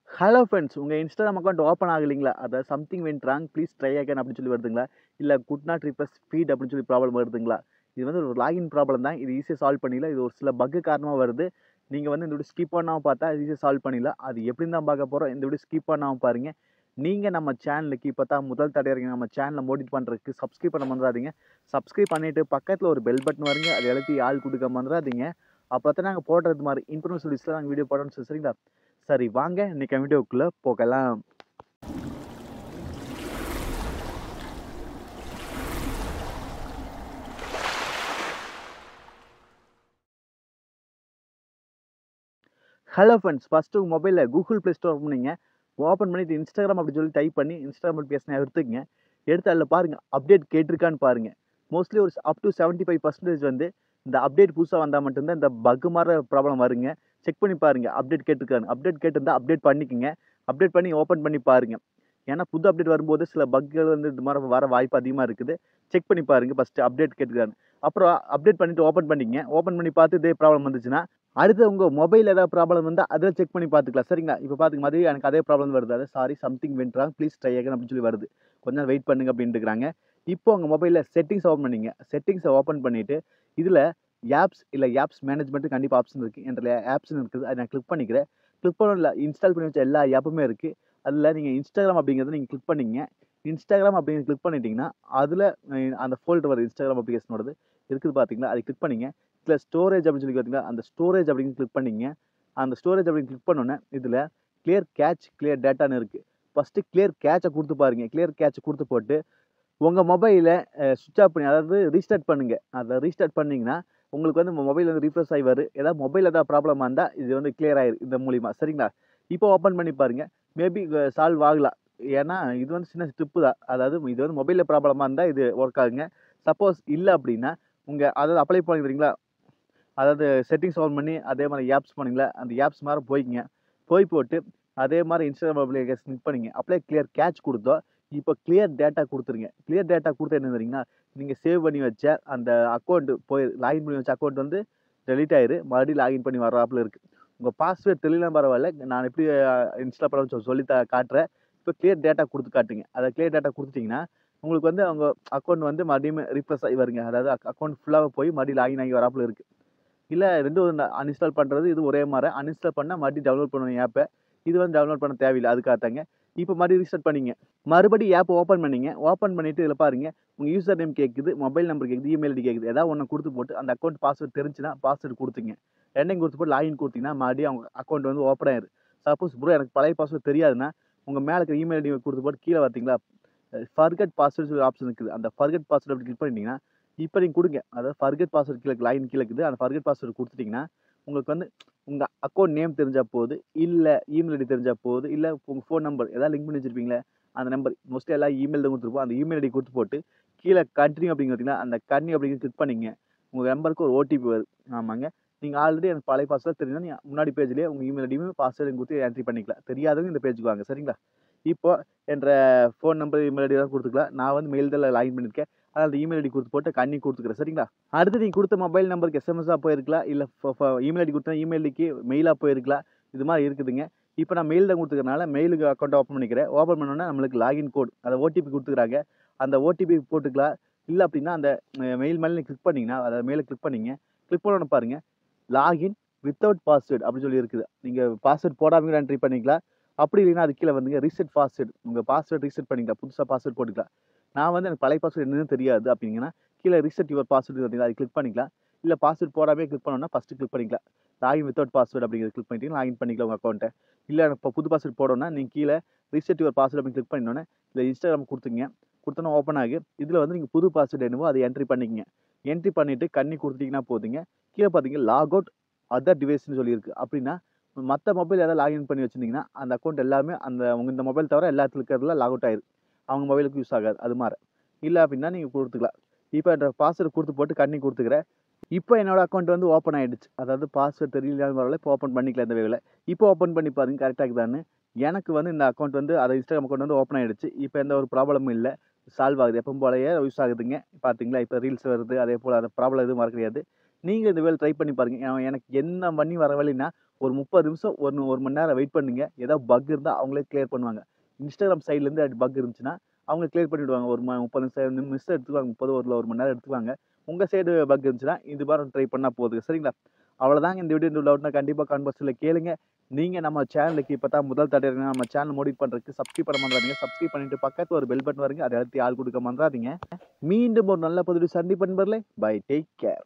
Hello friends, உங்கள் Instagram account open ஆகலைங்களா? அதாவது something went wrong please try again அப்படின்னு சொல்லி வருதுங்களா? இல்லை குட் நாட் ரிப்ளஸ் ஃபீட் அப்படின்னு சொல்லி ப்ராப்ளம் வருதுங்களா? இது வந்து ஒரு லாகின் ப்ராப்ளம் தான். இது ஈஸியாக சால்வ் பண்ணிடலாம். இது ஒரு சில பக்கு காரணமாக வருது. நீங்கள் வந்து இந்த வீடியோ ஸ்கிப் பண்ணாமல் பார்த்தா ஈஸியாக சால்வ் பண்ணிடலாம். அது எப்படின்னு தான் பார்க்க போகிறோம். இந்த வீடியோ ஸ்கிப் பண்ணாமல் பாருங்கள். நீங்கள் நம்ம சேனலுக்கு இப்போ தான் முதல் தடவை இருக்கீங்க, நம்ம சேனலை மோட்டிவேட் பண்ணுறதுக்கு சப்ஸ்கிரைப் பண்ண மறந்துடாதீங்க. சப்ஸ்கிரைப் பண்ணிவிட்டு பக்கத்தில் ஒரு பெல் பட்டன் வருங்க, அதை எழுப்பி ஆள் கொடுக்க மறந்துடாதீங்க. அப்போ தான் நாங்கள் போடுறது மாதிரி இன்ஃபர்மேஷன் வீடியோஸில் நாங்கள் வீடியோ போடணும்னு சரிங்களா? சரி வாங்க இன்னைக்கு வீடியோக்குள்ள போகலாம். ஹலோ ஃப்ரெண்ட்ஸ், ஃபஸ்ட்டு உங்கள் மொபைலில் கூகுள் ப்ளே ஸ்டோர் பண்ணிங்க. ஓப்பன் பண்ணிவிட்டு இன்ஸ்டாகிராம் அப்படின்னு சொல்லி டைப் பண்ணி இன்ஸ்டாகிராம் பேசினா எடுத்துக்கங்க. எடுத்து அதில் பாருங்கள் அப்டேட் கேட்டிருக்கான்னு பாருங்கள். மோஸ்ட்லி ஒரு அப் டு 75% வந்து இந்த அப்டேட் புதுசாக வந்தால் மட்டும்தான் இந்த பக்கு மாதிரி ப்ராப்ளம் வருங்க. செக் பண்ணி பாருங்கள் அப்டேட் கேட்டிருக்கான்னு. அப்டேட் கேட்டிருந்தா அப்டேட் பண்ணிக்கங்க. அப்டேட் பண்ணி ஓப்பன் பண்ணி பாருங்கள். ஏன்னா புது அப்டேட் வரும்போது சில பக்குகள் வந்து இது மாதிரி வர வாய்ப்பு அதிகமாக இருக்குது. செக் பண்ணி பாருங்கள் ஃபஸ்ட்டு அப்டேட் கேட்டிருக்கான்னு. அப்புறம் அப்டேட் பண்ணிவிட்டு ஓப்பன் பண்ணிக்கங்க. ஓப்பன் பண்ணி பார்த்து இதே ப்ராப்ளம் வந்துச்சுன்னா அடுத்து உங்க மொபைல் ஏதாவது ப்ராப்ளம் வந்தா அதில செக் பண்ணி பார்த்துக்கலாம். சரிங்களா? இப்ப பாத்துங்க மறுபடியும் எனக்கு அதே ப்ராப்ளம் வருது. அதாவது sorry something went wrong please try again அப்படின்னு சொல்லி வருது. கொஞ்ச நேரம் வெயிட் பண்ணுங்க அப்படின்ட்டுருக்காங்க. இப்போ உங்க மொபைல்ல செட்டிங்ஸ் ஓப்பன் பண்ணீங்க. செட்டிங்ஸ ஓப்பன் பண்ணிட்டு, இதுல ஆப்ஸ் இல்ல ஆப்ஸ் மேனேஜ்மென்ட் கண்டிப்பா ஆப்ஷன் இருக்கு. என்ல ஆப்ஸ்ன்னு இருக்குது. அத நான் கிளிக் பண்ணிக்கிறேன். கிளிக் பண்ணல இன்ஸ்டால் பண்ணி வச்ச எல்லா ஆப்புமே இருக்கு. அதுல நீங்க இன்ஸ்டாகிராம் அப்படிங்கிறத நீங்க கிளிக் பண்ணீங்க. இன்ஸ்டாகிராம் அப்படிங்கிறத கிளிக் பண்ணிட்டீங்கன்னா, அதுல அந்த ஃபோல்டர் வருது இன்ஸ்டாகிராம் அப்ளிகேஷனோடது. இருக்குது பாத்தீங்களா? அத கிளிக் பண்ணீங்க. இதுல ஸ்டோரேஜ் அப்படின்னு சொல்லி பார்த்தீங்களா, அந்த ஸ்டோரேஜ் அப்படின்னு கிளிக் பண்ணீங்க. அந்த ஸ்டோரேஜ் அப்படின்னு கிளிக் பண்ணோன்னே, இதுல கிளியர் கேட்ச், கிளியர் டேட்டான்னு இருக்கு. ஃபர்ஸ்ட்டு கிளியர் கேட்ச குடுத்து பாருங்க. கிளியர் கேட்ச் குடுத்து போட்டு, உங்க மொபைல ஸ்விட்ச் ஆஃப் பண்ணி அதாவது ரீஸ்டார்ட் பண்ணுங்க. அத ரீஸ்டார்ட் பண்ணீங்கன்னா, உங்களுக்கு வந்து மொபைல் வந்து ரீஃப்ரெஷ் ஆயி வரும். ஏதாவது மொபைல்ல ஏதாவது ப்ராப்ளமா இருந்தா, இது வந்து கிளியர் ஆயிரும் இந்த மூலியமா. சரிங்களா? இப்போ ஓப்பன் பண்ணி பாருங்க. மேபி சால்வ் ஆகலாம். ஏன்னா, இது வந்து சின்ன டிப்பு தான். அதாவது இது வந்து மொபைல்ல ப்ராப்ளமா இருந்தா இது ஒர்க் ஆகுங்க. சப்போஸ் இல்ல அப்படின்னா, அதாவது அப்ளை பண்ணிக்கிறீங்களா? அதாவது செட்டிங்ஸ் ஆன் பண்ணி அதே மாரி ஆப்ஸ் போனீங்களா, அந்த ஆப்ஸ் மேல போய்க்கங்க. போய் போட்டு அதே மாரி இன்ஸ்டாகிராம் அப்ளிகேஷன் கிளிக் பண்ணீங்க. அப்ளை கிளியர் கேட்ச் குடுத்தோம். இப்போ கிளியர் டேட்டா குடுத்துருங்க. கிளியர் டேட்டா குடுத்தா என்ன தெரியுங்களா, நீங்க சேவ் பண்ணி வச்ச அந்த அக்கவுண்ட் போய் லாகின் பண்ணி வச்ச அக்கவுண்ட் வந்து டெலீட் ஆயிரு. மறுபடியும் லாகின் பண்ணி வர்றாப்ல இருக்கு. உங்க பாஸ்வேர்ட் தெரியலனா பரவால்ல. நான் எப்படி இன்ஸ்டால் பண்ணணும்னு சொல்லி காட்டுறேன். இப்போ கிளியர் டேட்டா குடுத்து காட்டுங்க. அத கிளியர் டேட்டா குடுத்துட்டீங்கன்னா, உங்களுக்கு வந்து உங்க அக்கவுண்ட் வந்து மறுபடியும் ரிஃப்ரெஷ் ஆகி வருங்க. அதாவது அக்கவுண்ட் ஃபுல்லாவே போய் மறுபடியும் லாகின் ஆகி வராப்ல இருக்கு. இல்ல 2ம் அன்இன்ஸ்டால் பண்றது இது ஒரே மாரி. அன்இன்ஸ்டால் பண்ணா மறுபடியும் டவுன்லோட் பண்ணணும் ஆப்ப. இது வந்து டவுன்லோட் பண்ண தேவையில்ல. அதுக்காகத்தாங்க. இப்ப மறுபடியும் ரீஸ்டார்ட் பண்ணீங்க. மறுபடியும் ஆப் ஓப்பன் பண்ணீங்க. ஓப்பன் பண்ணிட்டு இதுல பாருங்க. உங்க யூசர் நேம் கேட்குது, மொபைல் நம்பர் கேட்குது, இமெயில் ஐடி கேட்குது. ஏதாவது ஒண்ண குடுத்து போட்டு அந்த அக்கவுண்ட் பாஸ்வேர்ட் தெரிஞ்சுச்சுன்னா பாஸ்வேர்ட் குடுத்துங்க. 2யும் குடுத்து போட்டு லாகின் குடுத்தீங்கன்னா, மறுபடியும் அவங்க அக்கவுண்ட் வந்து ஓப்பன் ஆயிரும். சப்போஸ் ப்ரோ எனக்கு பழைய பாஸ்வேர்ட் தெரியாதுன்னா, உங்க மேல இருக்கிற இமெயில் ஐடி குடுத்து போட்டு கீழ பார்த்தீங்களா? ஃபர்கெட் பாஸ்வேர்ட்ஸ் ஒரு ஆப்ஷன் இருக்குது. அந்த ஃபர்கெட் பாஸ்வேர்ட் அப்படி கிளிக் பண்ணிட்டீங்கன்னா, இப்ப நீங்க குடுங்க. அதாவது ஃபர்கெட் பாஸ்வேர்ட் கீழ லைன் கீழ இருக்குது. அந்த ஃபர்கெட் பாஸ்வேர்ட் குடுத்துட்டீங்கன்னா, உங்களுக்கு வந்து உங்க அக்கவுண்ட் நேம் தெரிஞ்சா போது, இல்ல இமெயில் ஐடி தெரிஞ்சா போது, இல்ல உங்க ஃபோன் நம்பர் ஏதாவது லிங்க் பண்ணி வச்சிருப்பீங்களே, அந்த நம்பர் மோஸ்ட்லி எல்லாம் இமெயில் தான் குடுத்துருப்போம். அந்த இமெயில் ஐடி குடுத்து போட்டு, கீழ கன்டின்யூ அப்படிங்க பார்த்தீங்களா, அந்த கன்டின்யூ அப்படிங்கிறத கிளிக் பண்ணீங்க. உங்க நம்பருக்கு ஒரு ஓடிபி வரும். ஆமாங்க. நீங்க ஆல்ரெடி எனக்கு பழைய பாஸ்வேர்ட் தெரியும்னா, நீங்க முன்னாடி பேஜ்லயே உங்க இமெயில் ஐடியும், பாஸ்வேர்டையும் குடுத்து என்ட்ரி பண்ணிக்கலாம். தெரியாதவங்க இந்த பேஜ்க்கு வாங்க. சரிங்களா? இப்போ என்ற ஃபோன் நம்பர், இமெயில் ஐடி தான் குடுத்துக்கலாம். நான் வந்து மெயில் தான் லாகின் பண்ணியிருக்கேன். அதனால அந்த இமெயில் ஐடி குடுத்து போட்டு கன்டின்யூ குடுத்துக்கிறேன். சரிங்களா? அடுத்து நீங்க குடுத்த மொபைல் நம்பருக்கு எஸ்எம்எஸ்ஸா போயிருக்கலாம். இல்ல இமெயில் ஐடி குடுத்தா இமெயில் ஐடிக்கு மெயிலா போயிருக்கலாம். இது மாரி இருக்குதுங்க. இப்ப நான் மெயில் தான் குடுத்துருக்கனால மெயிலுக்கு அக்கவுண்ட் ஓப்பன் பண்ணிக்கிறேன். ஓப்பன் பண்ணோனே நம்மளுக்கு லாகின் கோட் அந்த ஓடிபி குடுத்துக்கிறாங்க. அந்த ஓடிபி போட்டுக்கலாம். இல்ல அப்டின்னா அந்த மெயில் மேல நீங்க கிளிக் பண்ணீங்கன்னா, அதாவது மெயில கிளிக் பண்ணீங்க. கிளிக் பண்ணோனே பாருங்க, லாகின் வித்தவுட் பாஸ்வேர்ட் அப்டின்னு சொல்லி இருக்குது. நீங்க பாஸ்வேர்ட் போடாம கூட என்ட்ரி பண்ணிக்கலாம். அப்படி இல்லைன்னா அது கீழ வந்துங்க ரீசெட் பாஸ்வேர்ட். உங்க பாஸ்வேர்ட் ரீசெட் பண்ணிக்கலாம். புதுசா பாஸ்வேர்ட் போட்டுக்கலாம். நான் வந்து எனக்கு பழைய பாஸ்வேர்ட் என்னன்னு தெரியாது அப்படிங்கன்னா, கீழ ரீசெட் யுவர் பாஸ்வேர்ட் பார்த்தீங்களா? அத கிளிக் பண்ணிக்கலாம். இல்ல பாஸ்வேர்ட் போடாமயே கிளிக் பண்ணணும்னா ஃபர்ஸ்ட் கிளிக் பண்ணிக்கலாம். லாகின் வித்தவுட் பாஸ்வேர்ட் அப்படிங்கிறத கிளிக் பண்ணிட்டீங்கன்னா, லாகின் பண்ணிக்கலாம் உங்க அக்கவுண்ட்ட. இல்ல எனக்கு இப்ப புது பாஸ்வேர்ட் போடணும்னா, நீங்க கீழ ரீசெட் யுவர் பாஸ்வேர்ட் அப்படின்னு கிளிக் பண்ணோனே, இதுல இன்ஸ்டாகிராம் குடுத்துங்க. குடுத்தோனே ஓப்பன் ஆகி, இதுல வந்து நீங்க புது பாஸ்வேர்ட் என்னவோ அத என்ட்ரி பண்ணிக்கங்க. என்ட்ரி பண்ணிட்டு கன்டின்யூ குடுத்துட்டீங்கன்னா போதுங்க. கீழ பார்த்தீங்க லாக் அவுட் அதர் டிவைஸ்ன்னு சொல்லியிருக்கு. அப்படின்னா, மத்த மொபைல் ஏதாவது லாகின் பண்ணி வச்சிருந்தீங்கன்னா, அந்த அக்கவுண்ட் எல்லாமே அந்த உங்க இந்த மொபைல் தவிர எல்லாத்துல இருக்கிறதுல லாக் அவுட் ஆயிரும். அவங்க மொபைலுக்கு யூஸ் ஆகாது. அது மாரி. இல்ல அப்படின்னா நீங்க குடுத்துக்கலாம். இப்ப இந்த பாஸ்வேர்ட் குடுத்து போட்டு கன்டின்யூ குடுத்துக்கிறேன். இப்போ என்னோட அக்கவுண்ட் வந்து ஓப்பன் ஆயிடுச்சு. அதாவது பாஸ்வேர்ட் தெரியலனாலும் பரவால்ல. இப்போ ஓப்பன் பண்ணிக்கலாம் இந்த வேல. இப்போ ஓப்பன் பண்ணி பாருங்க கரெக்ட்டா இருக்குதான்னு. எனக்கு வந்து இந்த அக்கவுண்ட் வந்து அது இன்ஸ்டாகிராம் அக்கவுண்ட் வந்து ஓப்பன் ஆயிடுச்சு. இப்போ எந்த ஒரு ப்ராப்ளமும் இல்ல. சால்வ் ஆகுது. எப்பவும் போலயே யூஸ் ஆகுதுங்க. பார்த்தீங்களா? இப்போ ரீல்ஸ் வருது. அதேபோல அந்த ப்ராப்ளம் எதுவும் வர கிடையாது. நீங்க இந்த வேல ட்ரை பண்ணி பாருங்க. எனக்கு என்ன பண்ணி வர வழின்னா, ஒரு 30 நிமிஷம் 1 மணி நேரம் வெயிட் பண்ணுங்க. ஏதாவது பக் இருந்தா அவங்களே கிளியர் பண்ணுவாங்க. Instagram சைட்லேருந்து அது பக் இருந்துச்சுன்னா, அவங்க கிளியர் பண்ணிடுவாங்க. ஒரு 30 நிமிஷம் எடுத்துக்குவாங்க. 30 ஒரு 1 மணி நேரம் எடுத்துக்குவாங்க. உங்க சைடு பக் இருந்துச்சுன்னா, இது மாரி ட்ரை பண்ணா போதும். சரிங்களா? அவ்வளோதாங்க இந்த வீடியோ டவுட்னா கண்டிப்பா கமெண்ட் பாக்ஸ்ல கேளுங்க. நீங்க நம்ம சேனலுக்கு இப்ப தான் முதல் தடவை நம்ம சேனல் மோடிஃபை பண்றதுக்கு சப்ஸ்கிரைப் பண்ண மறந்துறாதீங்க. சப்ஸ்கிரைப் பண்ணிட்டு பக்கத்துல ஒரு பெல் பட்டன் வருங்க. அத அழுத்தி ஆல் குடுக்க மறந்துறாதீங்க. மீண்டும் ஒரு நல்ல பதிவில் சந்திப்போம் நண்பர்களே. பை. Take care.